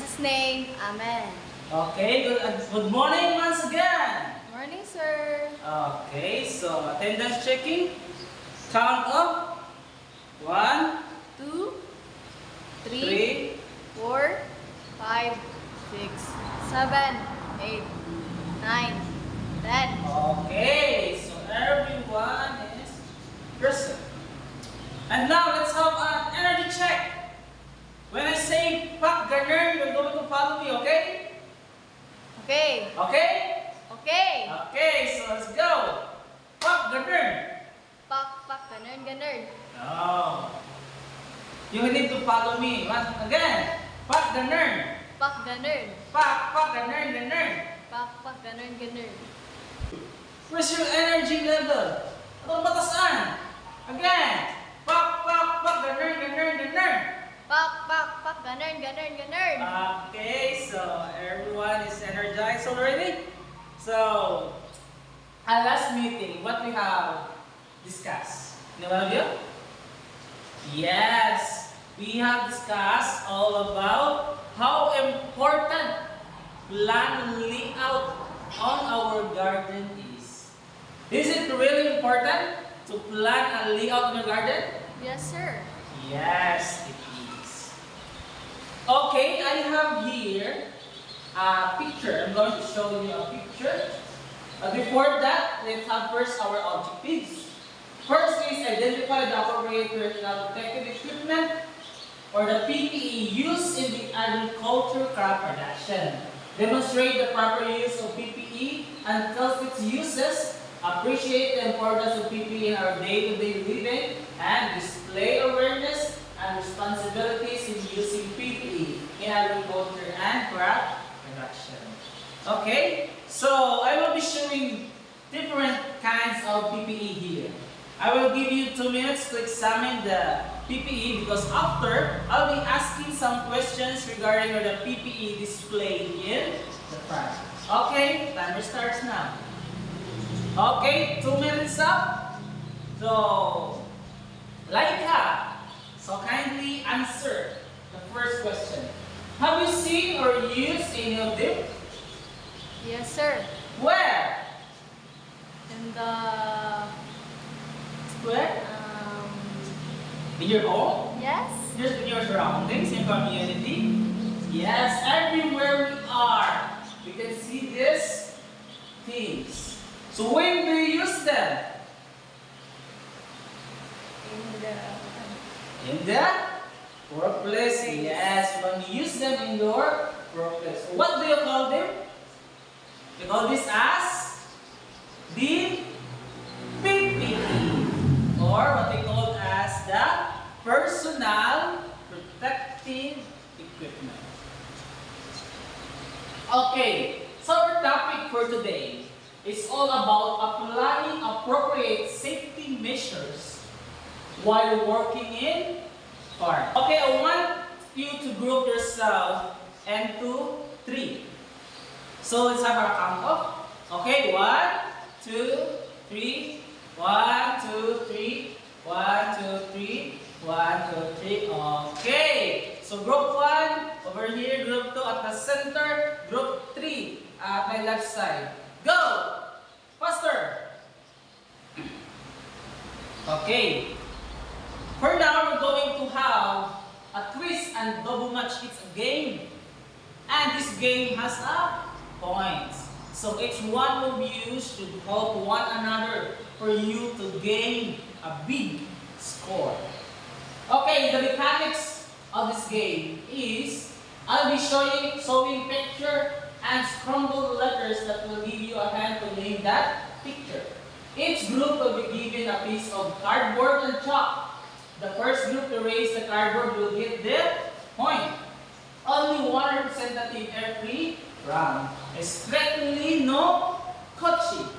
Jesus' name, Amen. Okay, good morning once again. Morning, sir. Okay, so attendance checking. Count up. 1, 2, 3, 3. 4, 5, 6, 7, 8, 9, 10. Okay, so everyone is present. And now let's have an energy check. When I say Pak Garner, you're going to follow me, okay? Okay. Okay? Okay. Okay, so let's go. Pak Garner. Pak, pak, ganun, ganun. No. You need to follow me. Once again. Pak Garner. Pak, ganun. Pak Garner, Garner. Pak, pak, ganun, ganun. Where's your energy level? Atong batasan. Again. Pak, Garner, Garner, Garner. Pak, pak, pak, ganun, ganun, ganun. Okay, so everyone is energized already. So, our last meeting, what we have discussed? Any one of you? Yes, we have discussed all about how important land layout on our garden is. Is it really important to plan a layout on your garden? Yes, sir. Yes, it is. Okay, I have here a picture. I'm going to show you a picture. Before that, let's have first our objectives. First is identify the appropriate personal protective equipment or the PPE used in the agriculture crop production. Demonstrate the proper use of PPE and tell its uses. Appreciate the importance of PPE in our day-to-day living and display awareness and responsibilities in using PPE in agriculture and crop production. Okay, so I will be showing different kinds of PPE here. I will give you 2 minutes to examine the PPE because after I'll be asking some questions regarding the PPE displayed in the front. Okay, timer starts now. Okay, 2 minutes up. So, Laika, so kindly answer the first question. Have you seen or used any of them? Yes, sir. Where? In the Where? In your home? yes. Just in your surroundings, in community? Yes, everywhere we are, we can see these things. So when do you use them? In the workplace. Yes, when you use them in your workplace. What do you call them? You call this as the PPE, or what they call as the personal protective equipment. Okay, so our topic for today is all about applying appropriate safety measures while working in farm. Okay, I want you to group yourself into 3. So let's have our count off. Okay, 1, 2, 3. 1, 2, 3. 1, 2, 3. 1, 2, 3. Okay. So group 1 over here, group 2 at the center, group 3 at my left side. Go! Faster! Okay. For now, we're going to have a twist and double match. It's a game. And this game has a points. So each one will be used to help one another for you to gain a big score. Okay, the mechanics of this game is I'll be showing picture and scrambled letters that will give you a hand to name that picture. Each group will be given a piece of cardboard and chalk. The first group to raise the cardboard will get the point. Only one representative every round. Strictly no coaching.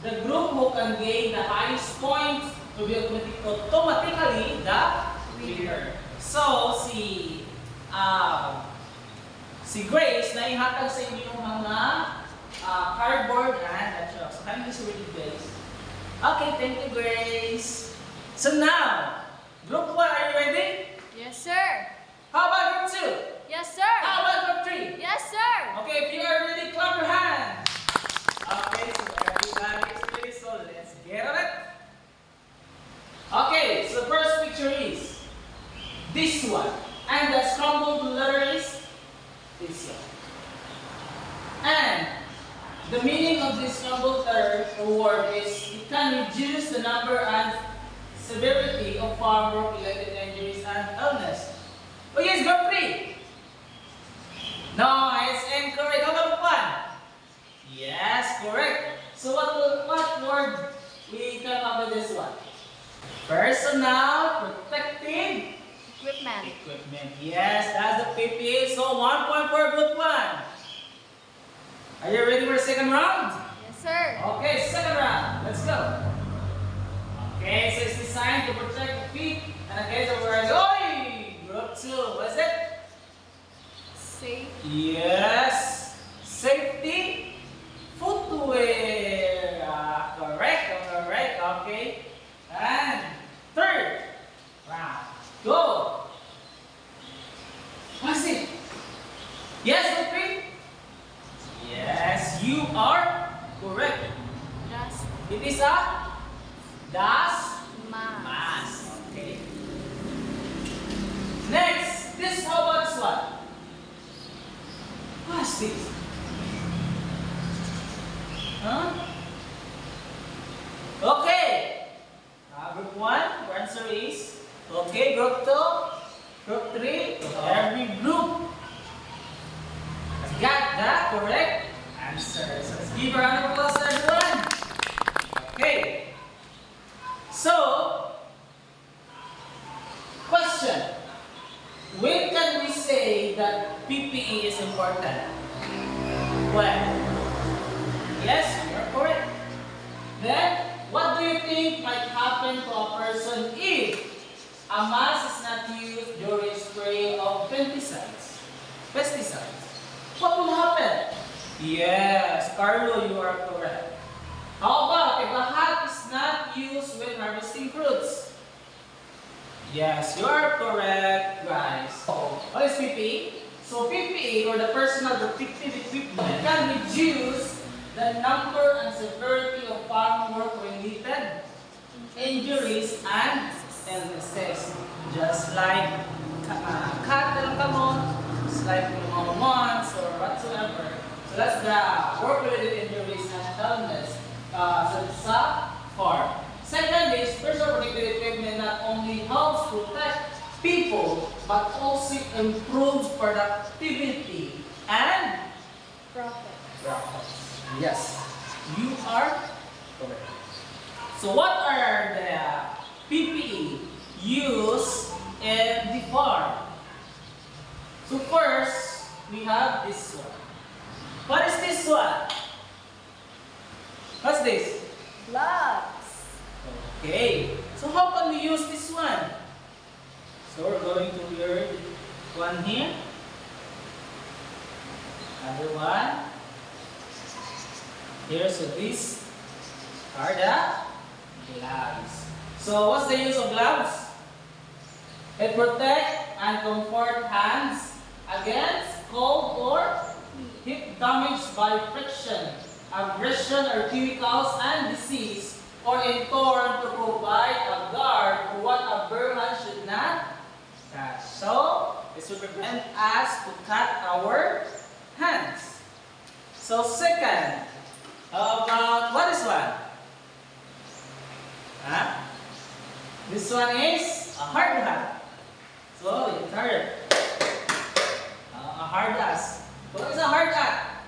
The group who can gain the highest points will be automatically the winner. So, si Grace na ihatag sa inyo yung mga cardboard and chalk. So, kindly see with Grace. Okay, thank you, Grace. So now, group 1, are you ready? Yes, sir. How about group 2? Yes, sir. How about group 3? one. And the meaning of this jumbled term or word is it can reduce the number and severity of farm work-related injuries and illness. Oh yes, group 3. No, it's incorrect. How about one? Yes, correct. So what word we come up with this one? Personal protective equipment. Yes, that's the PPE. So 1 point for group 1. Are you ready for the second round? Yes, sir. Okay, second round. Let's go. Okay, so it's designed to protect the feet. And again, so we're going. Group 2. What's it? Safe. Yes. Safety footwear. Correct. Okay. And third round. Go. What's it? Yes, group 3? Yes, you are correct. Dust It is a dust mask. mask. Okay. Next, how about this one? What's this? Huh? Okay. Group 1, your answer is okay. Group 2, group 3, every group has got the correct answer. So let's give a round of applause to everyone. Okay. So, question. When can we say that PPE is important? Well, yes, you're correct. Then, what do you think might happen to a person if a mask is not used during spraying of pesticides? What will happen? Yes, Carlo, you are correct. How about if a hat is not used when harvesting fruits? Yes, you are correct, guys. What is PPE? So PPE, or the personal protective equipment, can reduce the number and severity of farm work-related injuries and illnesses. Just like cattle kamon, just like pneumonias or whatsoever. So that's the work-related injuries and illness. So it's a farm. Second is personal protective equipment not only helps protect people but also improves productivity and profits. Yes, you are correct. So what are the PPE used in the farm? So first, we have this one. What is this one? What's this? Gloves. Okay, so how can we use this one? So we're going to wear one here. Another one. Here, so these are the gloves. So what's the use of gloves? It protects and comfort hands against cold or heat damage by friction, aggression or chemicals and disease, or in turn to provide a guard for what a bare hand should not touch. So this will prevent us to cut our hands. So second, how about what is one? Huh? This one is a hard hat. So it's hard. A hard hat. What is a hard hat?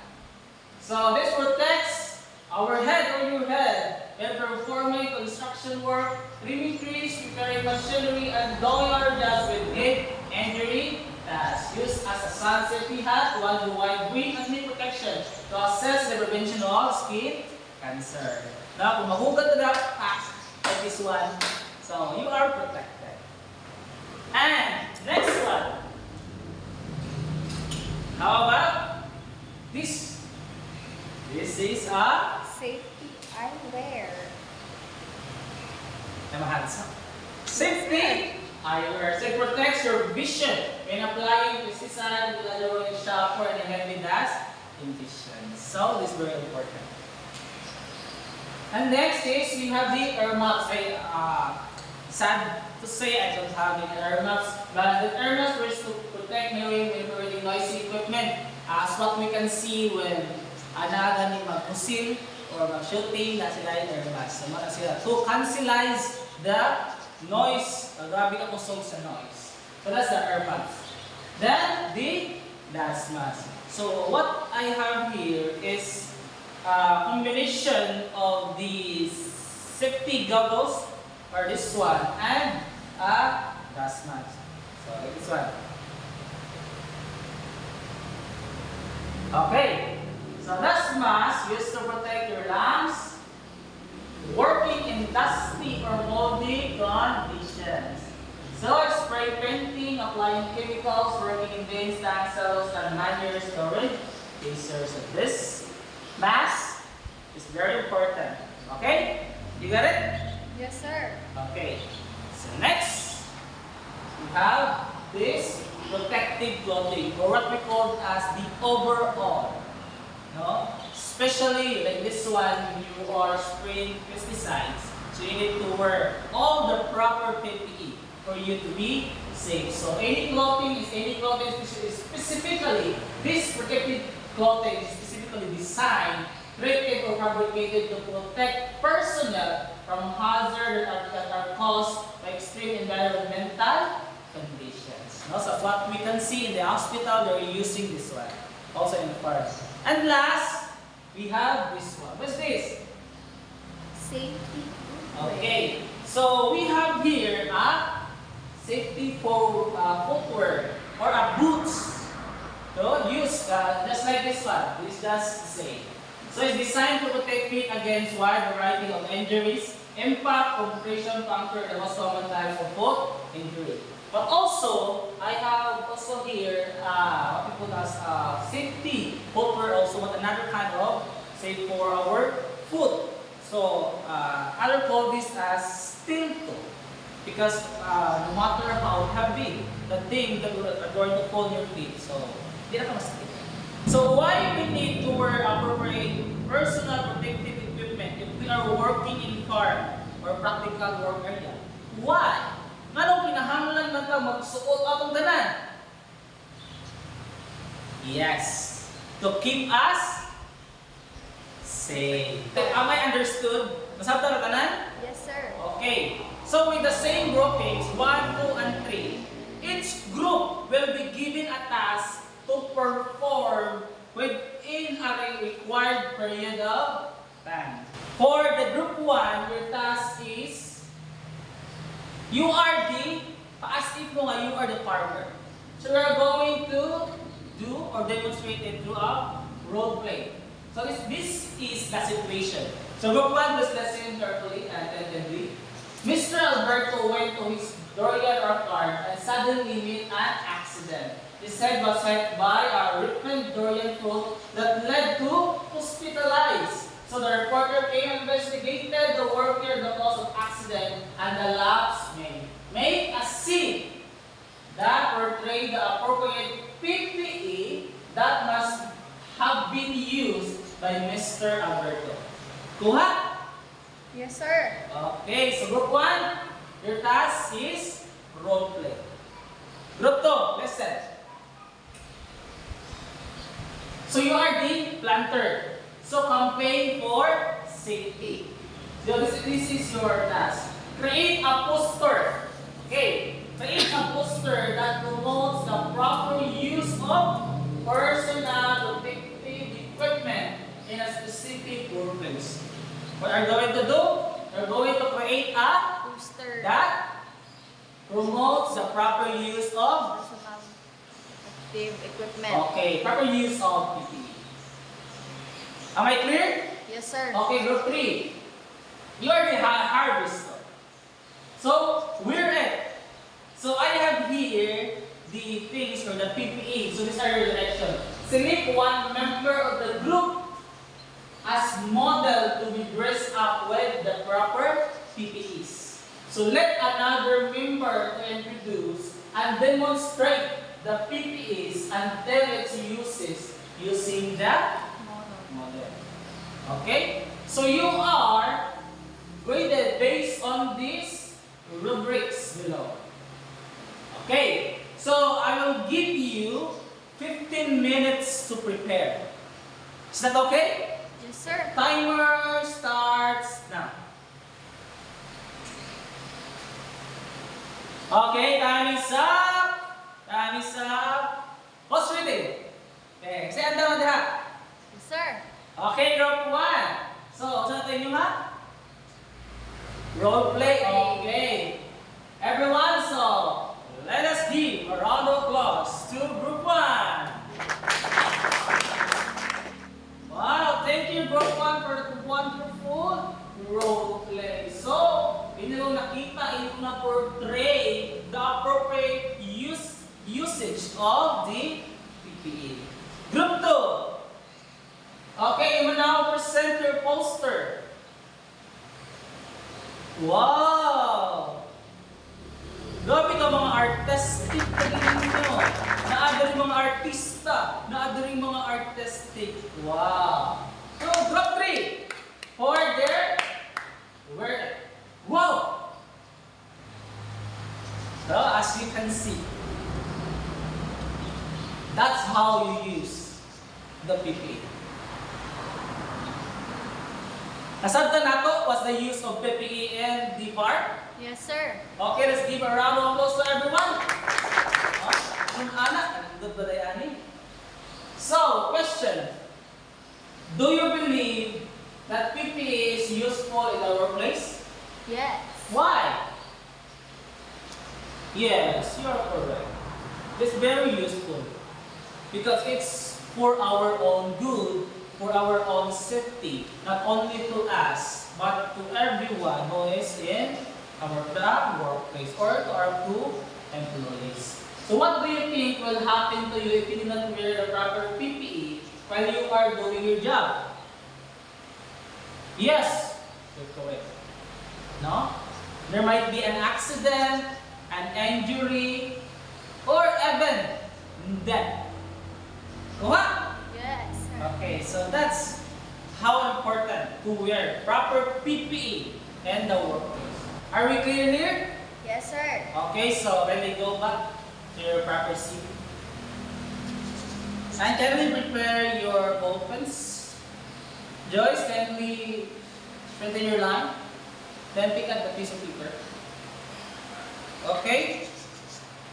So this protects our head or your head when performing construction work, trimming trees, repairing machinery, and doing our jobs with head injury that's used as a sun safety hat to underwide wind and heat protection to assess the prevention of skin cancer. Now, kung mahugat na like this one, so you are protected. And next one. How about this? This is a Safety eyewear. safety eyewear. So it protects your vision when applying pesticide with allowing shower and heavy dust conditions. So this is very important. And next is we have the air maps. Sad to say I don't have the air maps, but the air maps were to protect hearing when operating noisy equipment as what we can see when anaga ni mag-pusil or mag-shooting na sila yung airbags. So, sila to cancelize the noise. Grabe ka kusog sa noise. So, that's the airbags. Then, the gas mask. So, what I have here is a combination of the safety goggles, or this one, and a gas mask. So, like this one. Okay. So, gas mask used to protect your lungs, working in dusty or moldy conditions. So, spray painting, applying chemicals, working in veins, tank cells, and manual storage. Users of this mask is very important. Okay? You got it? Yes, sir. Okay. So, next, we have this protective clothing, or what we call as the overall. No? Especially like this one, when you are spraying pesticides, so you need to wear all the proper PPE for you to be safe. So any clothing is specifically, this protective clothing is specifically designed, created or fabricated to protect personnel from hazards that are caused by extreme environmental conditions. No? So what we can see in the hospital, they're using this one. Also in the forest. And last, we have this one. What's this? Safety. Okay. So we have here a safety for footwear or a boots. So use just like this one. This just the same. So it's designed to protect feet against wide variety of injuries, impact, compression, puncture, and most common types of foot injury. But also, I have also here what we put as safety footwear, also with another kind of safe for our foot. So, others call this as steel toe, because no matter how heavy the thing that are going to fall your feet, so hindi na ka masakit. So, why we need to wear appropriate personal protective equipment if we are working in farm or practical work area? Why? Anong kinahanglan man ka magsuot atong tanan? Yes, to keep us safe. Am I understood? Masabta na tanan? Yes, sir. Okay. So with the same groupings, 1, 2, and 3, each group will be given a task to perform within a required period of time. For the group 1, your task is you are the, as if mo nga, you are the farmer. So we are going to do or demonstrate it through a role play. So this is the situation. So group 1, just listen carefully and attentively. Mr. Alberto went to his Dorian rock garden and suddenly met an accident. His head was hit by a ripened durian fruit that led to hospitalized. So the reporter came and investigated the worker, the cause of accident, and the lapse made. Make a scene that portrayed the appropriate PPE that must have been used by Mr. Alberto. Kuha? Yes, sir. Okay, so group 1, your task is role play. Group 2, listen. So you are the planter. So campaign for safety. So this is your task. Create a poster. Okay. Create a poster that promotes the proper use of personal protective equipment in a specific workplace. What are you going to do? You're going to create a Booster. that promotes the proper use of Personal protective equipment. okay, proper use of PPE. Am I clear? Yes, sir. Okay, group 3. You are the harvester. So, we're it. So, I have here the things for the PPE. So, these are your directions. Select one member of the group as model to be dressed up with the proper PPEs. So, let another member to introduce and demonstrate the PPEs until its uses using the model. Okay? So you are graded based on these rubrics below. Okay? So I will give you 15 minutes to prepare. Is that okay? Yes, sir. Timer starts now. Okay, time is up. Time is up. Who's reading? Okay, say anda mo diha. Yes, sir. Okay, group 1. So, sa natin yung ha? Role play. Okay. Everyone, so let us give a round of applause to group 1. Wow, thank you group 1 for the wonderful role play. So, inyo nakita, inyo na portray the appropriate usage of the PPE. Group 2. Okay, you will now present your poster. Wow! Grabe ka mga artistic ninyo. Naadaring mga artista. Naadaring mga artistic. Wow! So, group 3. For their work. Wow! So, as you can see, that's how you use the PPE. Nasabtan nato was the use of PPE in the park. Yes, sir. Okay, let's give a round of applause to everyone. Yung anak, nandun ba tayo, ani? So, question. Do you believe that PPE is useful in our workplace? Yes. Why? Yes, you are correct. It's very useful because it's for our own good, for our own safety, not only to us, but to everyone who is in our workplace or to our two employees. So what do you think will happen to you if you do not wear the proper PPE while you are doing your job? Yes, you're correct. No? There might be an accident, an injury, or even death. What? Yes, sir. Okay, so that's how important to wear proper PPE in the workplace. Are we clear here? Yes, sir. Okay, so when we go back to your proper seat. And can we prepare your ball pens? Joyce, can we straighten your line? Then pick up the piece of paper. Okay?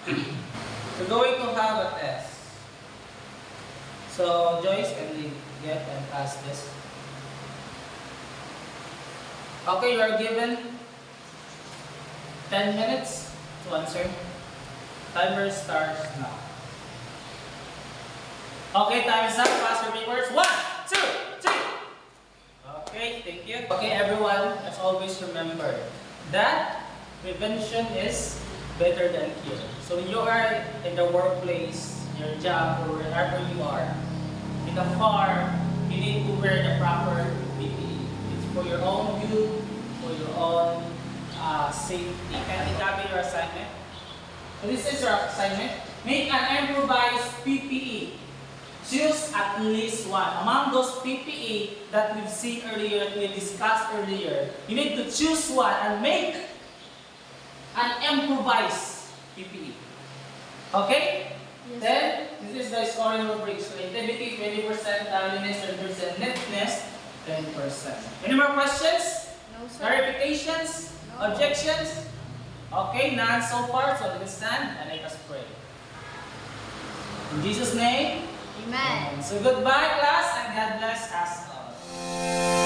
We're going to have a test. So, Joyce, can we get and pass this? Okay, you are given 10 minutes to answer. Timer starts now. Okay, time is up. Pass your papers. 1, 2, 3. Okay, thank you. Okay, everyone, let's always remember that prevention is better than cure. So when you are in the workplace, your job, or wherever you are, in the farm, you need to wear the proper PPE. It's for your own good, for your own safety. Can you copy your assignment? So this is your assignment. Make an improvised PPE. Choose at least one. Among those PPE that we've seen earlier, that we discussed earlier, you need to choose one and make an improvised PPE. Okay? Yes, Then, this is the scoring rubrics. Creativity, 20%, timeliness, 10%, neatness, 10%. Any more questions? No, sir. Clarifications? No. Objections? Okay, none so far, so let's stand and let us pray. In Jesus' name, Amen. so goodbye class and God bless us all.